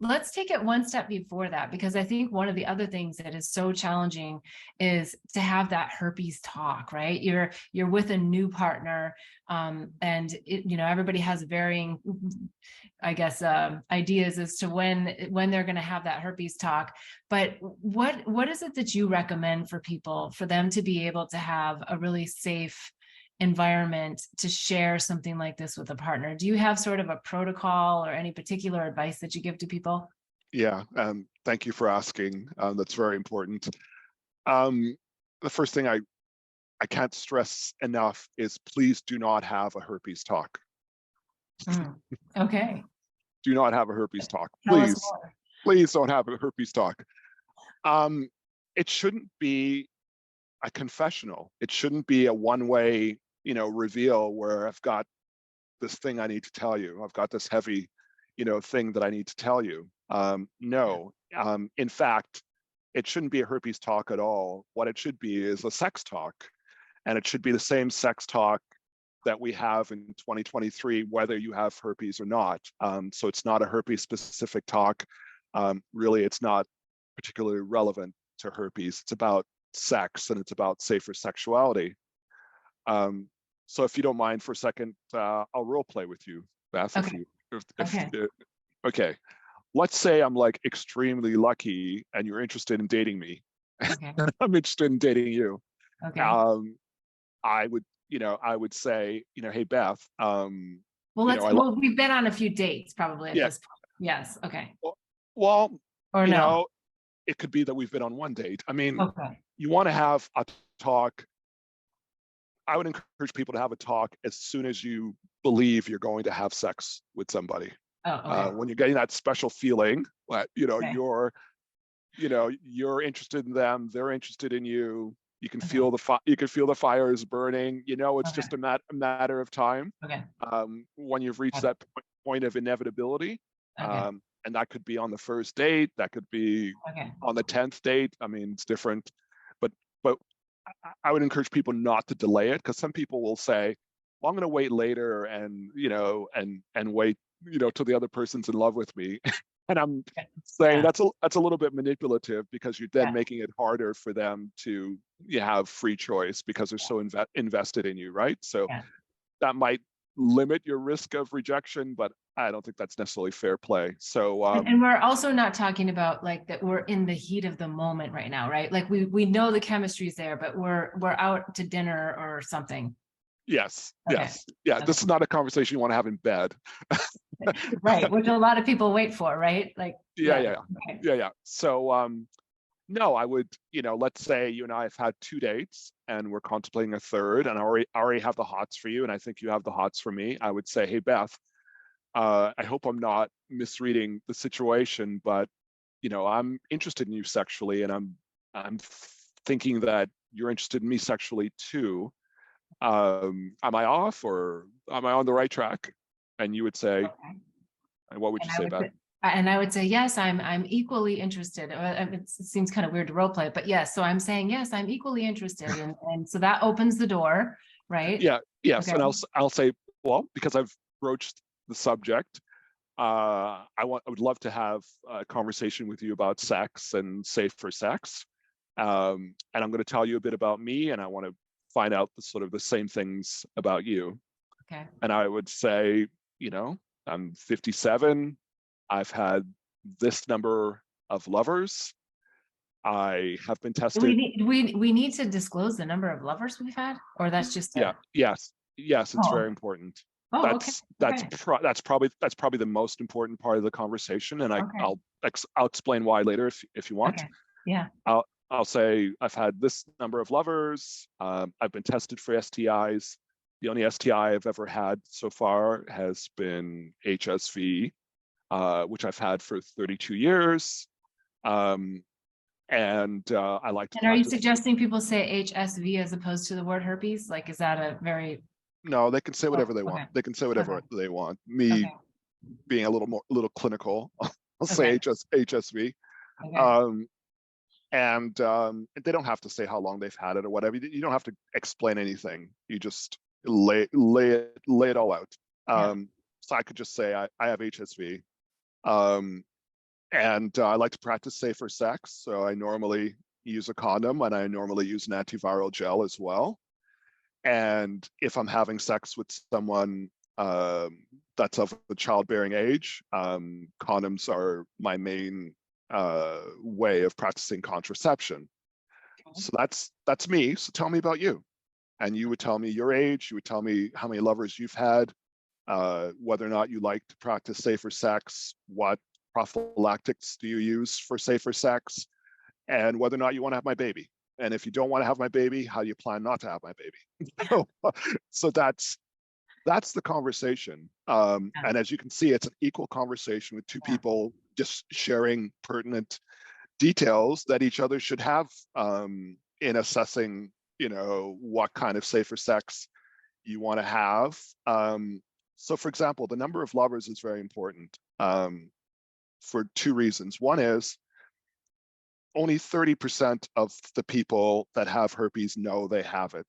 let's take it one step before that, because I think one of the other things that is so challenging is to have that herpes talk, right? You're with a new partner, and everybody has varying, I guess, ideas as to when they're going to have that herpes talk. But what is it that you recommend for people, for them to be able to have a really safe environment to share something like this with a partner? Do you have sort of a protocol or any particular advice that you give to people? Yeah, thank you for asking. That's very important. The first thing I can't stress enough is please do not have a herpes talk. Okay. Do not have a herpes talk. Tell us Please, more. please don't have a herpes talk. It shouldn't be a confessional. It shouldn't be a one-way, reveal where I've got this thing I need to tell you. I've got this heavy, thing that I need to tell you. No, in fact, it shouldn't be a herpes talk at all. What it should be is a sex talk, and it should be the same sex talk that we have in 2023, whether you have herpes or not. So it's not a herpes specific talk. Really, it's not particularly relevant to herpes. It's about sex, and it's about safer sexuality. So if you don't mind for a second, I'll role play with you, Beth. Okay. Okay. Let's say I'm like extremely lucky and you're interested in dating me. Okay. I'm interested in dating you. Okay. I would say, hey, Beth, well, we've been on a few dates probably at yeah, this point. Yes. Okay. well, Or no. It could be that we've been on one date. I mean, Okay. you want to have a talk. I would encourage people to have a talk as soon as you believe you're going to have sex with somebody. Oh, okay. When you're getting that special feeling that Okay. you're interested in them, they're interested in you. You can Okay. feel the fires burning. It's Okay. just a matter of time. Okay. When you've reached that point of inevitability, Okay. and that could be on the first date, that could be Okay. on the 10th date. I mean, it's different, but I would encourage people not to delay it, because some people will say, well, I'm going to wait later and wait, till the other person's in love with me. And I'm saying Yeah. that's a little bit manipulative, because you're then Yeah. making it harder for them to have free choice because they're so invested in you, right? So Yeah. that might limit your risk of rejection, but I don't think that's necessarily fair play. So And we're also not talking about like that we're in the heat of the moment right now, right? Like we know the chemistry's there, but we're out to dinner or something. yes, Okay. yeah. Okay. This is not a conversation you want to have in bed. Right, which a lot of people wait for, right? Like, yeah. Okay. Yeah. So no, I would, let's say you and I have had 2 dates and we're contemplating a third, and I already have the hots for you, and I think you have the hots for me. I would say, hey, Beth, I hope I'm not misreading the situation, but I'm interested in you sexually, and I'm thinking that you're interested in me sexually too. Am I off, or am I on the right track? And you would say, Okay. and what would you say, Beth? And I would say, yes, I'm equally interested. It seems kind of weird to role play, but yes. So I'm saying, yes, I'm equally interested. And so that opens the door, right? Yes. Okay. And I'll say, well, because I've broached the subject, I would love to have a conversation with you about sex and safer sex. And I'm going to tell you a bit about me, and I want to find out the same things about you. Okay. And I would say, I'm 57. I've had this number of lovers. I have been tested. We need to disclose the number of lovers we've had, or that's just yes, it's very important. Okay. That's probably the most important part of the conversation, and Okay. I'll explain why later if you want. Okay. Yeah. I'll say I've had this number of lovers. I've been tested for STIs. The only STI I've ever had so far has been HSV, which I've had for 32 years. And I like to. And are you suggesting people say HSV as opposed to the word herpes? Like, is that a very? No, they can say whatever they want. They can say whatever they want. Me being a little clinical, I'll say HSV. And they don't have to say how long they've had it or whatever. You don't have to explain anything. You just lay it all out. So I could just say I have HSV. And I like to practice safer sex. So I normally use a condom, and I normally use an antiviral gel as well. And if I'm having sex with someone that's of the childbearing age, condoms are my main way of practicing contraception. So that's me. So tell me about you. And you would tell me your age. You would tell me how many lovers you've had, whether or not you like to practice safer sex, what prophylactics do you use for safer sex, and whether or not you want to have my baby. And if you don't want to have my baby, how do you plan not to have my baby? So that's the conversation. And as you can see, it's an equal conversation with two people just sharing pertinent details that each other should have in assessing, what kind of safer sex you want to have. So for example, the number of lovers is very important for two reasons. One is only 30% of the people that have herpes know they have it.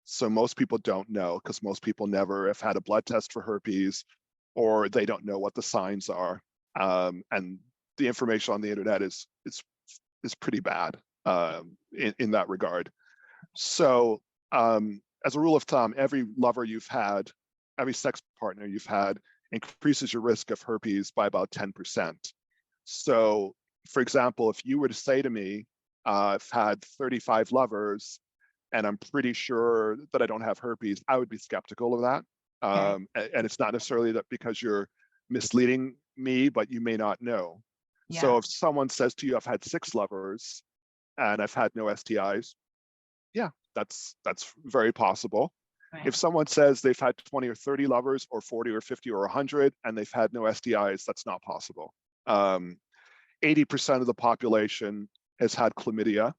So most people don't know, because most people never have had a blood test for herpes, or they don't know what the signs are. And the information on the internet is pretty bad in that regard. So as a rule of thumb, every lover you've had, every sex partner you've had increases your risk of herpes by about 10%. So for example, if you were to say to me, I've had 35 lovers and I'm pretty sure that I don't have herpes, I would be skeptical of that. And it's not necessarily that because you're misleading me, but you may not know. Yeah. So if someone says to you, I've had 6 lovers and I've had no STIs, yeah, that's very possible. Right. If someone says they've had 20 or 30 lovers, or 40 or 50 or 100, and they've had no STIs, that's not possible. 80% of the population has had chlamydia.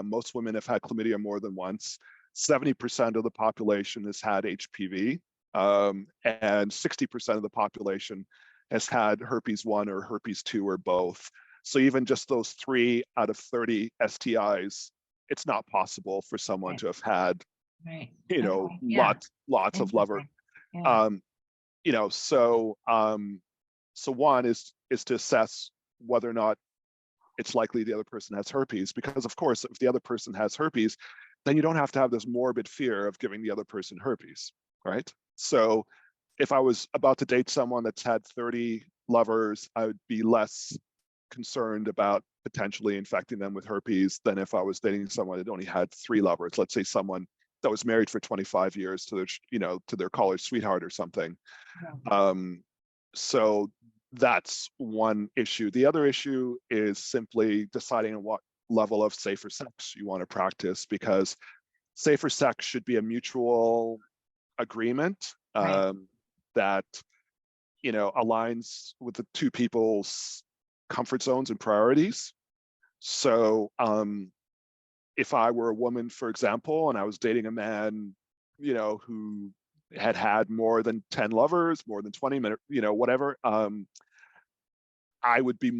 Most women have had chlamydia more than once. 70% of the population has had HPV, and 60% of the population has had herpes 1 or herpes 2 or both. So even just those 3 out of 30 STIs, it's not possible for someone to have had, lots of lovers. So one is to assess whether or not it's likely the other person has herpes, because of course, if the other person has herpes, then you don't have to have this morbid fear of giving the other person herpes, right? So if I was about to date someone that's had 30 lovers, I would be less concerned about potentially infecting them with herpes than if I was dating someone that only had 3 lovers. Let's say someone that was married for 25 years to their college sweetheart or something. So that's one issue. The other issue is simply deciding on what level of safer sex you want to practice, because safer sex should be a mutual agreement that aligns with the two people's comfort zones and priorities. So if I were a woman, for example, and I was dating a man, who had more than 10 lovers, more than 20 minutes, whatever, I would be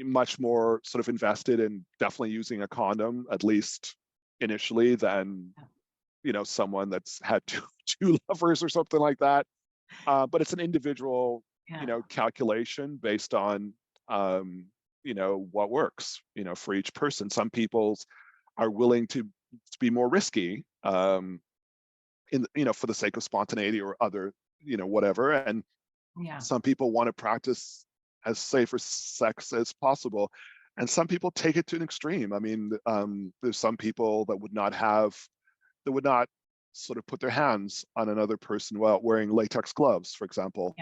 much more sort of invested in definitely using a condom, at least initially, than someone that's had two lovers or something like that. But it's an individual calculation based on what works for each person. Some people are willing to be more risky for the sake of spontaneity or other whatever, and some people want to practice as safer sex as possible, and some people take it to an extreme. I mean, there's some people that would not sort of put their hands on another person while wearing latex gloves, for example.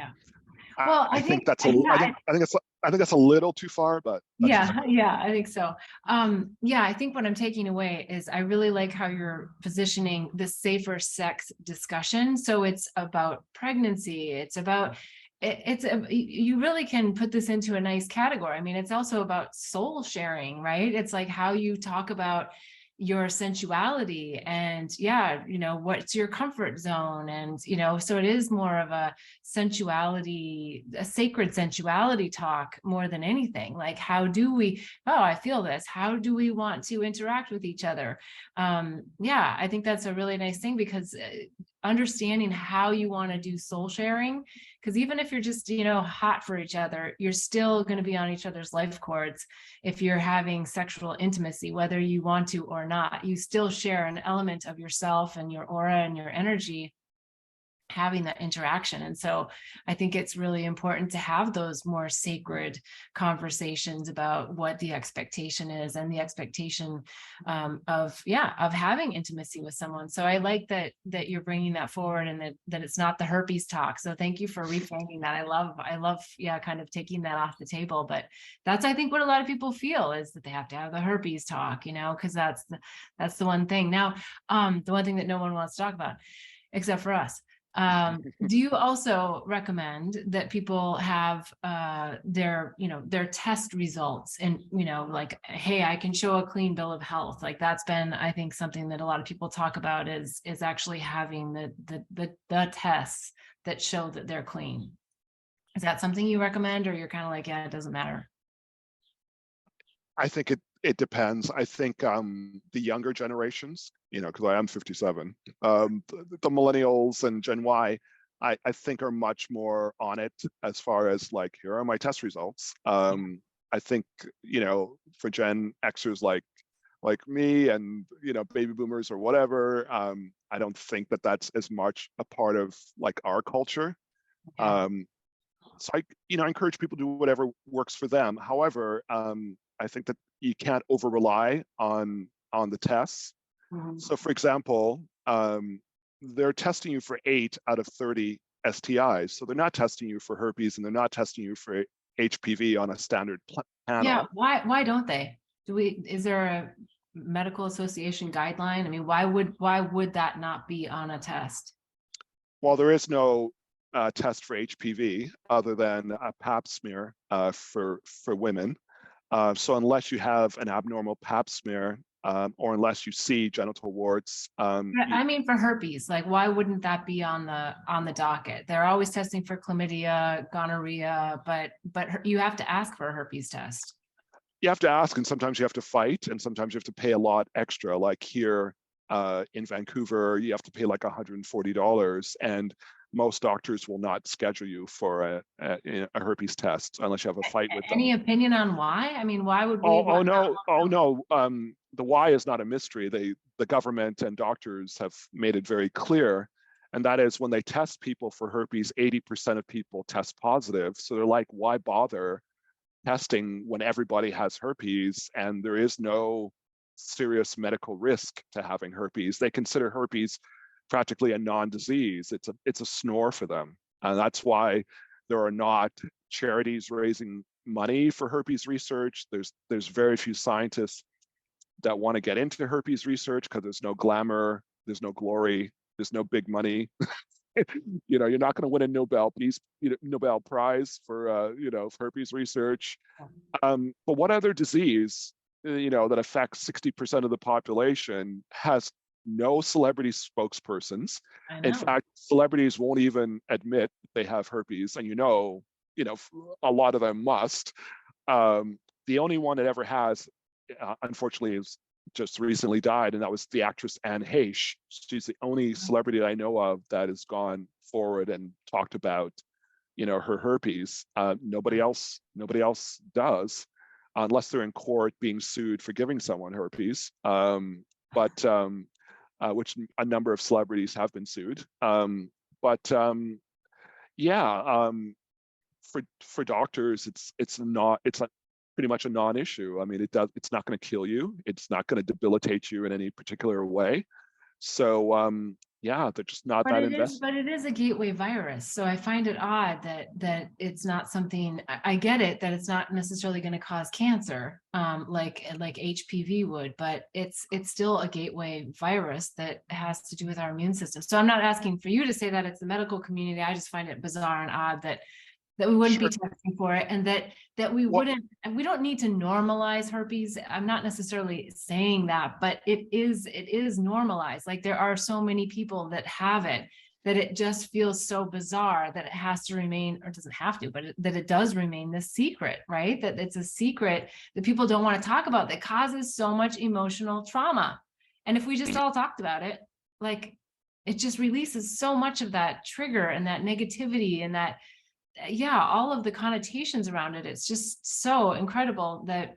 Well, I think that's a little too far, but I think so. I think what I'm taking away is I really like how you're positioning the safer sex discussion. So it's about pregnancy. It's about you really can put this into a nice category. I mean, it's also about soul sharing, right? It's like how you talk about your sensuality and what's your comfort zone, and so it is more of a sacred sensuality talk more than anything. Like, how do we, I feel this, how do we want to interact with each other? I think that's a really nice thing, because understanding how you want to do soul sharing, because even if you're just, you know, hot for each other, you're still going to be on each other's life cords. If you're having sexual intimacy, whether you want to or not, you still share an element of yourself and your aura and your energy having that interaction. And so I think it's really important to have those more sacred conversations about what the expectation is and the expectation of having intimacy with someone. So I like that you're bringing that forward, and that it's not the herpes talk. So thank you for reframing that. I love kind of taking that off the table. But that's, I think, what a lot of people feel is that they have to have the herpes talk, you know, because that's the one thing. Now, the one thing that no one wants to talk about except for us. Do you also recommend that people have their test results, and, you know, like, hey, I can show a clean bill of health? Like, that's been, I think, something that a lot of people talk about is actually having the tests that show that they're clean. Is that something you recommend, or you're kind of like, yeah, it doesn't matter? I think it depends. I think the younger generations, you know, because I am 57, the millennials and Gen Y, I think are much more on it as far as like, here are my test results. I think, you know, for Gen Xers like me and, you know, baby boomers or whatever, I don't think that that's as much a part of like our culture. Okay. So I encourage people to do whatever works for them. However, I think that you can't over rely on the tests. Mhm. So, for example, they're testing you for 8 out of 30 STIs. So they're not testing you for herpes, and they're not testing you for HPV on a standard panel. Yeah. Why don't they? Is there a medical association guideline? I mean, why would that not be on a test? Well, there is no test for HPV other than a pap smear for women. So unless you have an abnormal pap smear, or unless you see genital warts, I mean, for herpes, like, why wouldn't that be on the docket? They're always testing for chlamydia, gonorrhea, but you have to ask for a herpes test. you have to ask, and sometimes you have to fight, and sometimes you have to pay a lot extra. Like here in Vancouver, you have to pay like $140, and most doctors will not schedule you for a herpes test unless you have a fight with them. Any opinion on why? I mean, why would we Oh not no, know? the why is not a mystery. The government and doctors have made it very clear, and that is when they test people for herpes, 80% of people test positive. So they're like, why bother testing when everybody has herpes and there is no serious medical risk to having herpes? They consider herpes practically a non-disease. It's a snore for them, and that's why there are not charities raising money for herpes research. There's very few scientists that want to get into herpes research because there's no glamour, there's no glory, there's no big money. You know, you're not going to win a Nobel Prize for herpes research. But what other disease, that affects 60% of the population has no celebrity spokespersons? I In know. fact, celebrities won't even admit they have herpes, and a lot of them must. The only one that ever has, unfortunately, is just recently died, and that was the actress Anne Heche. She's the only celebrity that I know of that has gone forward and talked about, her herpes. Nobody else does, unless they're in court being sued for giving someone herpes. But which a number of celebrities have been sued. But yeah, for doctors, it's pretty much a non-issue. I mean, it's not going to kill you. It's not going to debilitate you in any particular way. So yeah, they're just not that invested. But it is a gateway virus. So I find it odd that it's not something. I get it that it's not necessarily going to cause cancer, like HPV would, but it's still a gateway virus that has to do with our immune system. So I'm not asking for you to say that it's the medical community. I just find it bizarre and odd that we wouldn't Sure. be testing for it, and that we wouldn't, and we don't need to normalize herpes. I'm not necessarily saying that, but it is normalized. Like, there are so many people that have it that it just feels so bizarre that it has to remain, or doesn't have to, but that it does remain this secret, right? That it's a secret that people don't want to talk about, that causes so much emotional trauma. And if we just all talked about it, like, it just releases so much of that trigger and that negativity and that, yeah, all of the connotations around it. It's just so incredible that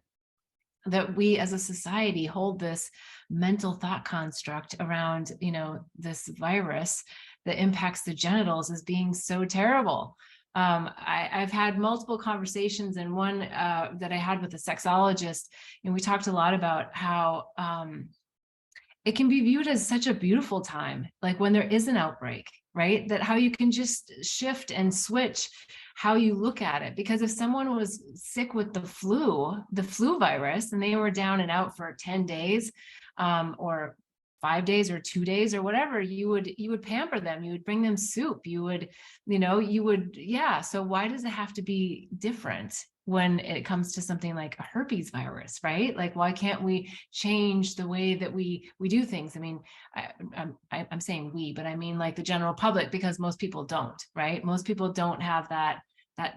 we as a society hold this mental thought construct around, this virus that impacts the genitals as being so terrible. I've had multiple conversations, and one that I had with a sexologist, and we talked a lot about how it can be viewed as such a beautiful time, like when there is an outbreak, right? That how you can just shift and switch how you look at it. Because if someone was sick with the flu virus, and they were down and out for 10 days, or 5 days or 2 days or whatever, you would pamper them, you would bring them soup, yeah. So why does it have to be different when it comes to something like a herpes virus, right? Like, why can't we change the way that we do things? I mean, I'm saying we, but I mean like the general public, because most people don't, right? Most people don't have that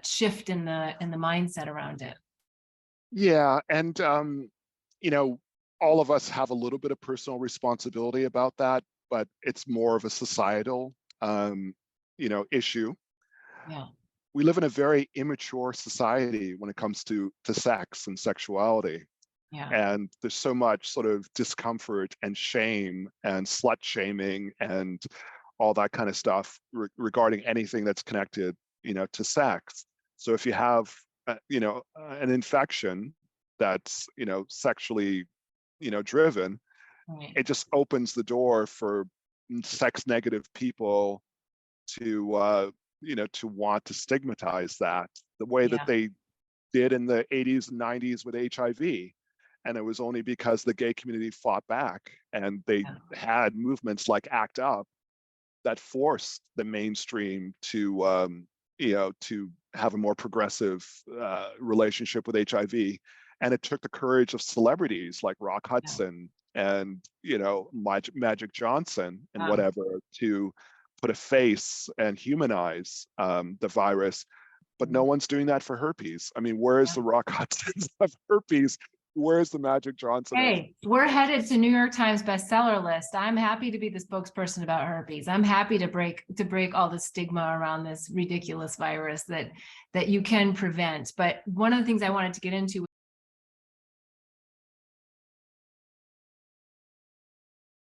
shift in the mindset around it. Yeah, and all of us have a little bit of personal responsibility about that, but it's more of a societal, issue. Yeah. We live in a very immature society when it comes to sex and sexuality. Yeah. And there's so much sort of discomfort and shame and slut shaming and all that kind of stuff regarding anything that's connected, to sex. So if you have, an infection that's, sexually, driven, Right. it just opens the door for sex negative people to, to want to stigmatize that the way that Yeah. they did in the 80s and 90s with HIV. And it was only because the gay community fought back, and they had movements like ACT UP that forced the mainstream to, to have a more progressive relationship with HIV. And it took the courage of celebrities like Rock Hudson and, Magic Johnson and whatever to put a face and humanize the virus. But no one's doing that for herpes. I mean, where is the Rock Hudsons of herpes? Where's the Magic Johnson? Hey, we're headed to New York Times bestseller list. I'm happy to be the spokesperson about herpes. I'm happy to break all the stigma around this ridiculous virus that you can prevent. But one of the things I wanted to get into